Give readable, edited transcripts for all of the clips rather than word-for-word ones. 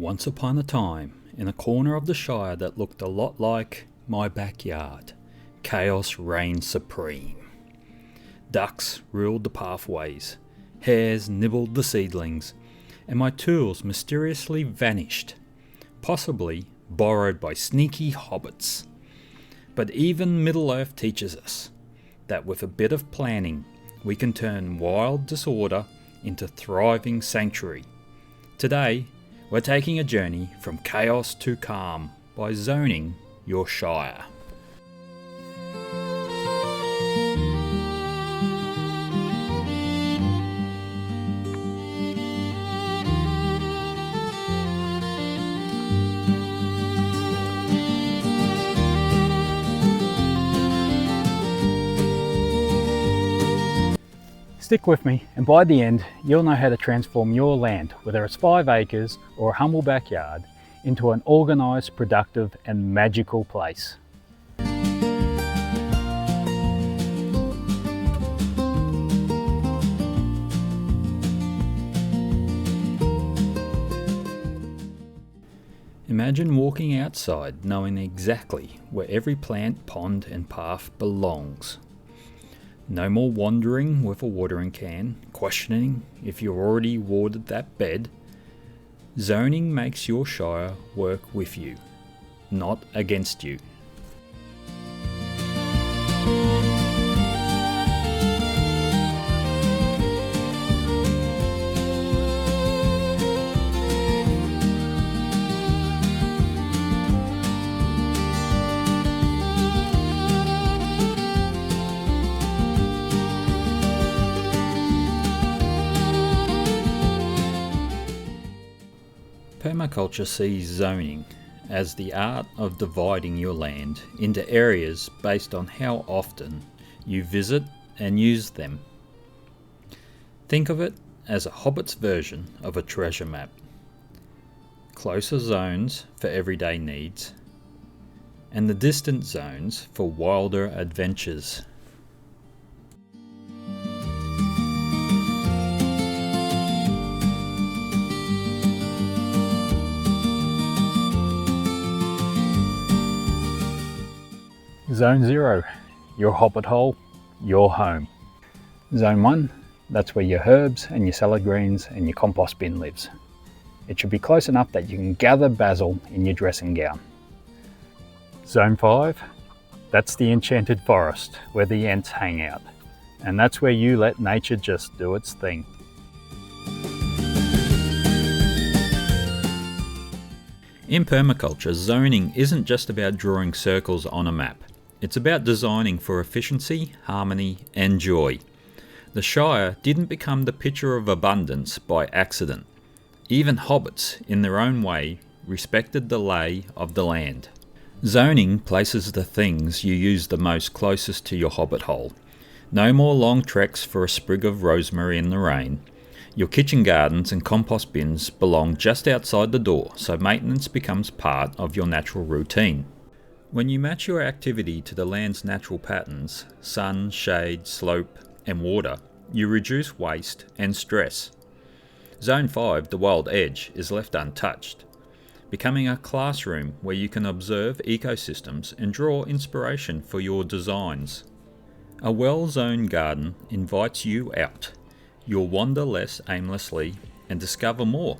Once upon a time, in a corner of the Shire that looked a lot like my backyard, chaos reigned supreme. Ducks ruled the pathways, hares nibbled the seedlings, and my tools mysteriously vanished, possibly borrowed by sneaky hobbits. But even Middle-earth teaches us that with a bit of planning, we can turn wild disorder into thriving sanctuary. Today, we're taking a journey from chaos to calm by zoning your Shire. Stick with me, and by the end, you'll know how to transform your land, whether it's 5 acres or a humble backyard, into an organised, productive and magical place. Imagine walking outside knowing exactly where every plant, pond and path belongs. No more wandering with a watering can, questioning if you've already watered that bed. Zoning makes your Shire work with you, not against you. Permaculture sees zoning as the art of dividing your land into areas based on how often you visit and use them. Think of it as a Hobbit's version of a treasure map. Closer zones for everyday needs, and the distant zones for wilder adventures. Zone 0, your hobbit hole, your home. Zone 1, that's where your herbs and your salad greens and your compost bin lives. It should be close enough that you can gather basil in your dressing gown. Zone 5, that's the enchanted forest where the ants hang out. And that's where you let nature just do its thing. In permaculture, zoning isn't just about drawing circles on a map. It's about designing for efficiency, harmony and joy. The Shire didn't become the picture of abundance by accident. Even hobbits, in their own way, respected the lay of the land. Zoning places the things you use the most closest to your hobbit hole. No more long treks for a sprig of rosemary in the rain. Your kitchen gardens and compost bins belong just outside the door, so maintenance becomes part of your natural routine. When you match your activity to the land's natural patterns, sun, shade, slope and water, you reduce waste and stress. Zone 5, the wild edge, is left untouched, becoming a classroom where you can observe ecosystems and draw inspiration for your designs. A well-zoned garden invites you out. You'll wander less aimlessly and discover more.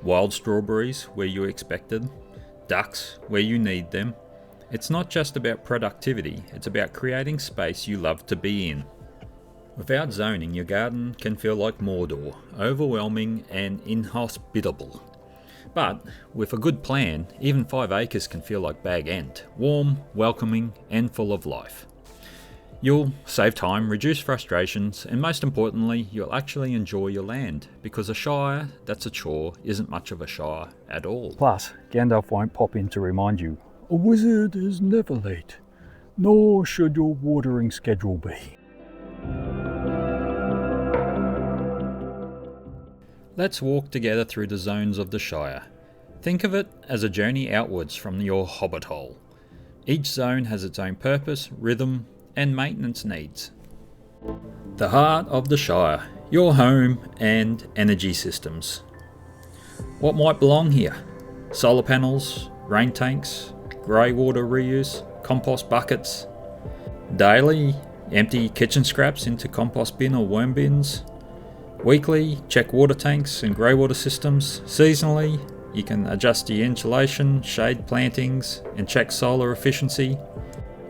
Wild strawberries where you expected, ducks where you need them. It's not just about productivity, it's about creating space you love to be in. Without zoning, your garden can feel like Mordor, overwhelming and inhospitable. But with a good plan, even 5 acres can feel like Bag End, warm, welcoming and full of life. You'll save time, reduce frustrations, and most importantly, you'll actually enjoy your land, because a Shire that's a chore isn't much of a Shire at all. Plus, Gandalf won't pop in to remind you, a wizard is never late, nor should your watering schedule be. Let's walk together through the zones of the Shire. Think of it as a journey outwards from your hobbit hole. Each zone has its own purpose, rhythm, and maintenance needs. The heart of the Shire, your home and energy systems. What might belong here? solar panels, rain tanks, grey water reuse, compost buckets. Daily, empty kitchen scraps into compost bin or worm bins. Weekly, check water tanks and grey water systems. Seasonally, you can adjust the insulation, shade plantings, and check solar efficiency.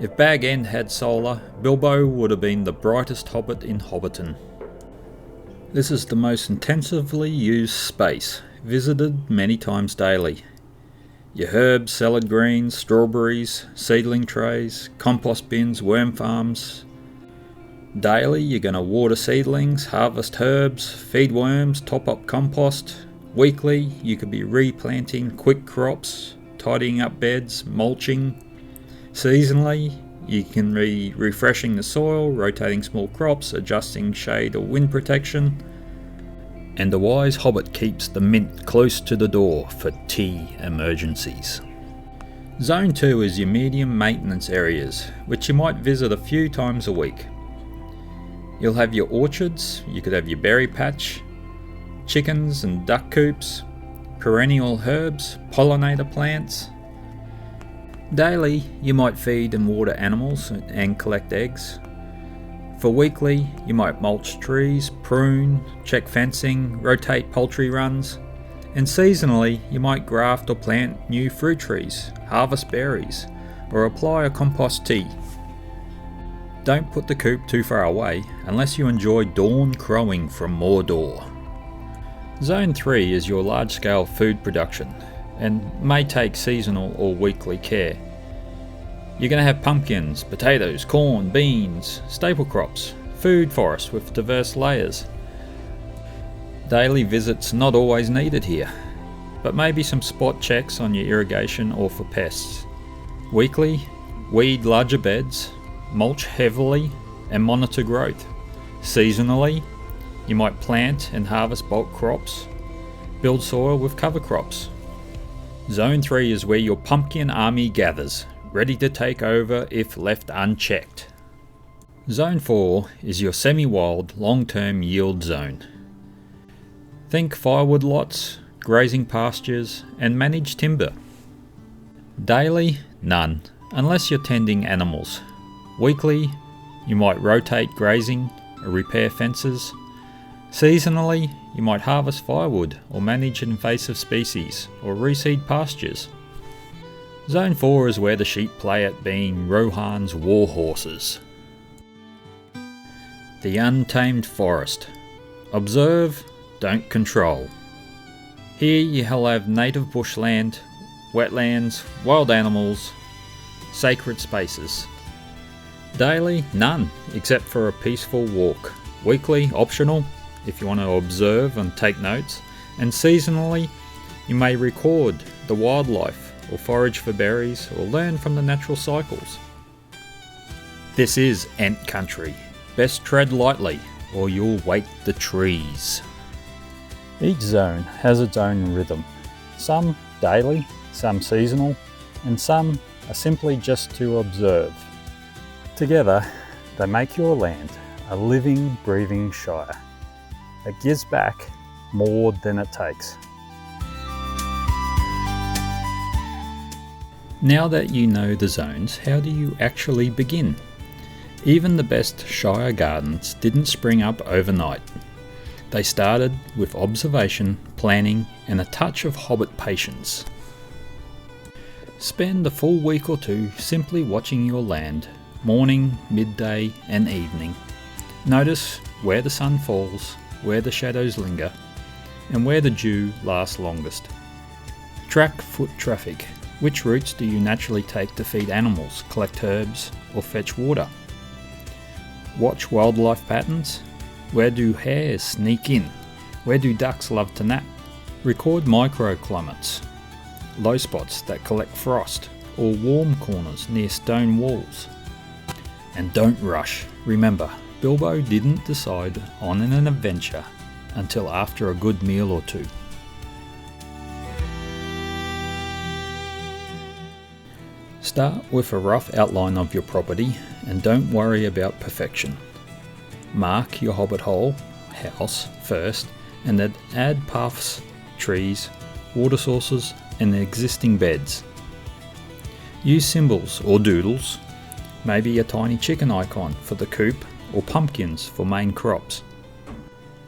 If Bag End had solar, Bilbo would have been the brightest hobbit in Hobbiton. This is the most intensively used space, visited many times daily. Your herbs, salad greens, strawberries, seedling trays, compost bins, worm farms. Daily you're going to water seedlings, harvest herbs, feed worms, top up compost. Weekly you could be replanting quick crops, tidying up beds, mulching. Seasonally you can be refreshing the soil, rotating small crops, adjusting shade or wind protection. And the wise hobbit keeps the mint close to the door for tea emergencies. Zone 2 is your medium maintenance areas, which you might visit a few times a week. You'll have your orchards, you could have your berry patch, chickens and duck coops, perennial herbs, pollinator plants. Daily, you might feed and water animals and collect eggs. For weekly, you might mulch trees, prune, check fencing, rotate poultry runs. And seasonally, you might graft or plant new fruit trees, harvest berries, or apply a compost tea. Don't put the coop too far away unless you enjoy dawn crowing from Mordor. Zone 3 is your large-scale food production and may take seasonal or weekly care. You're going to have pumpkins, potatoes, corn, beans, staple crops, food forest with diverse layers. Daily visits not always needed here, but maybe some spot checks on your irrigation or for pests. Weekly, weed larger beds, mulch heavily and monitor growth. Seasonally, you might plant and harvest bulk crops, build soil with cover crops. Zone 3 is where your pumpkin army gathers, ready to take over if left unchecked. Zone 4 is your semi-wild long-term yield zone. Think firewood lots, grazing pastures and managed timber. Daily, none, unless you're tending animals. Weekly, you might rotate grazing or repair fences. Seasonally, you might harvest firewood or manage invasive species or reseed pastures. Zone 4 is where the sheep play at being Rohan's war horses. The untamed forest. Observe, don't control. Here you'll have native bushland, wetlands, wild animals, sacred spaces. Daily, none, except for a peaceful walk. Weekly, optional, if you want to observe and take notes. And seasonally, you may record the wildlife, or forage for berries, or learn from the natural cycles. This is Ent Country. Best tread lightly, or you'll wake the trees. Each zone has its own rhythm. Some daily, some seasonal, and some are simply just to observe. Together, they make your land a living, breathing shire that gives back more than it takes. Now that you know the zones, how do you actually begin? Even the best Shire gardens didn't spring up overnight. They started with observation, planning, and a touch of hobbit patience. Spend a full week or two simply watching your land, morning, midday, and evening. Notice where the sun falls, where the shadows linger, and where the dew lasts longest. Track foot traffic. Which routes do you naturally take to feed animals, collect herbs, or fetch water? Watch wildlife patterns. Where do hares sneak in? Where do ducks love to nap? Record microclimates, low spots that collect frost, or warm corners near stone walls. And don't rush. Remember, Bilbo didn't decide on an adventure until after a good meal or two. Start with a rough outline of your property and don't worry about perfection. Mark your hobbit hole, house, first, and then add paths, trees, water sources, and existing beds. Use symbols or doodles, maybe a tiny chicken icon for the coop or pumpkins for main crops.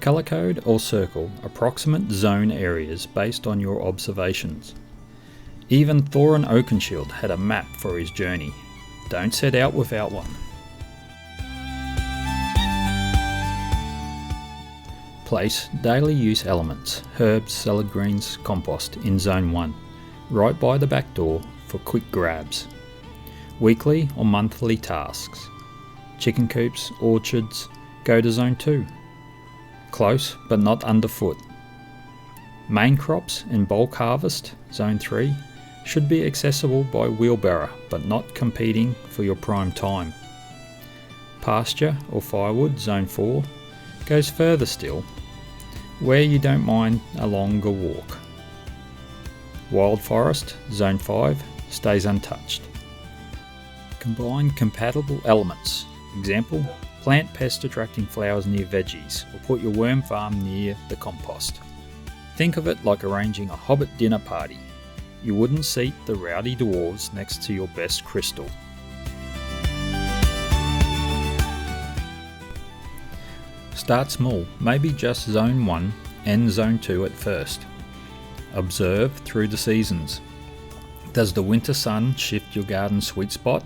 Colour code or circle approximate zone areas based on your observations. Even Thorin Oakenshield had a map for his journey. Don't set out without one. Place daily use elements, herbs, salad greens, compost in Zone 1, right by the back door for quick grabs. Weekly or monthly tasks. Chicken coops, orchards, go to Zone 2. Close but not underfoot. Main crops and bulk harvest, Zone 3, should be accessible by wheelbarrow but not competing for your prime time. Pasture or firewood, Zone 4, goes further still, where you don't mind a longer walk. Wild forest, Zone 5, stays untouched. Combine compatible elements. Example, plant pest attracting flowers near veggies, or put your worm farm near the compost. Think of it like arranging a Hobbit dinner party. You wouldn't seat the rowdy dwarves next to your best crystal. Start small, maybe just Zone 1 and Zone 2 at first. Observe through the seasons. Does the winter sun shift your garden's sweet spot?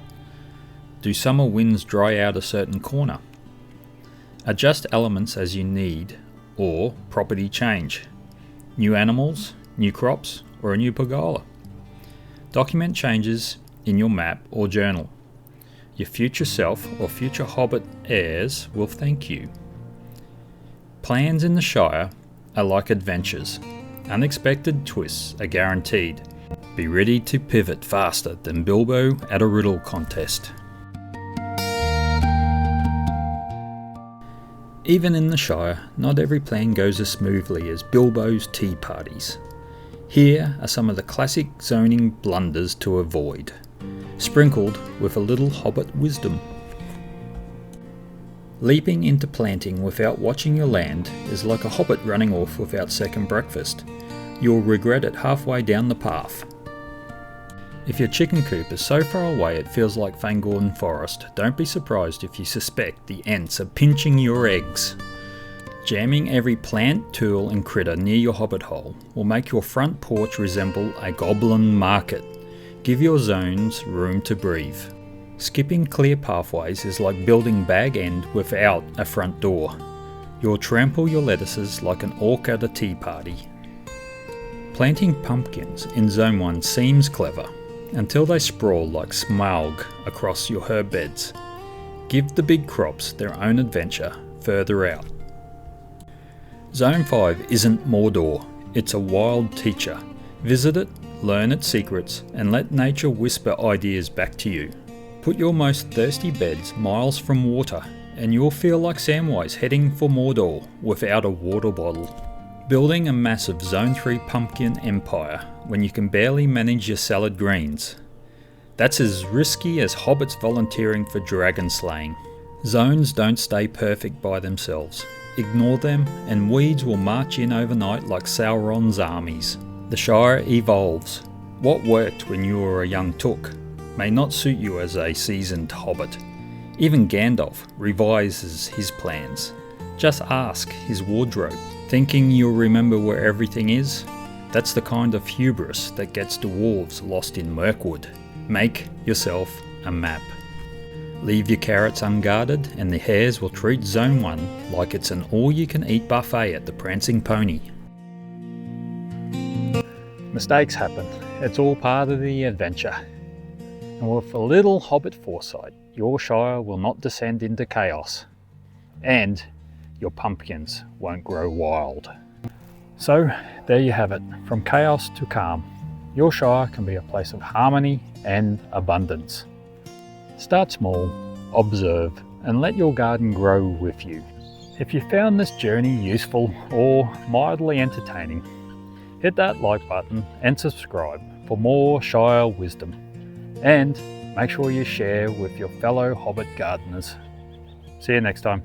Do summer winds dry out a certain corner? Adjust elements as you need or property change. New animals, new crops, or a new pergola. Document changes in your map or journal. Your future self or future Hobbit heirs will thank you. Plans in the Shire are like adventures. Unexpected twists are guaranteed. Be ready to pivot faster than Bilbo at a riddle contest. Even in the Shire, not every plan goes as smoothly as Bilbo's tea parties. Here are some of the classic zoning blunders to avoid, sprinkled with a little Hobbit wisdom. Leaping into planting without watching your land is like a Hobbit running off without second breakfast. You'll regret it halfway down the path. If your chicken coop is so far away it feels like Fangorn Forest, don't be surprised if you suspect the ants are pinching your eggs. Jamming every plant, tool and critter near your hobbit hole will make your front porch resemble a goblin market. Give your zones room to breathe. Skipping clear pathways is like building Bag End without a front door. You'll trample your lettuces like an orc at a tea party. Planting pumpkins in Zone 1 seems clever, until they sprawl like smaug across your herb beds. Give the big crops their own adventure further out. Zone 5 isn't Mordor, it's a wild teacher. Visit it, learn its secrets, and let nature whisper ideas back to you. Put your most thirsty beds miles from water, and you'll feel like Samwise heading for Mordor without a water bottle. Building a massive Zone 3 pumpkin empire when you can barely manage your salad greens. That's as risky as hobbits volunteering for dragon slaying. Zones don't stay perfect by themselves. Ignore them and weeds will march in overnight like Sauron's armies. The Shire evolves. What worked when you were a young took may not suit you as a seasoned hobbit. Even Gandalf revises his plans. Just ask his wardrobe. Thinking you'll remember where everything is? That's the kind of hubris that gets dwarves lost in Mirkwood. Make yourself a map. Leave your carrots unguarded and the hares will treat Zone 1 like it's an all-you-can-eat buffet at the Prancing Pony. Mistakes happen. It's all part of the adventure. And with a little Hobbit foresight, your Shire will not descend into chaos. And your pumpkins won't grow wild. So there you have it, from chaos to calm. Your Shire can be a place of harmony and abundance. Start small, observe, and let your garden grow with you. If you found this journey useful or mildly entertaining, hit that like button and subscribe for more Shire wisdom. And make sure you share with your fellow Hobbit gardeners. See you next time.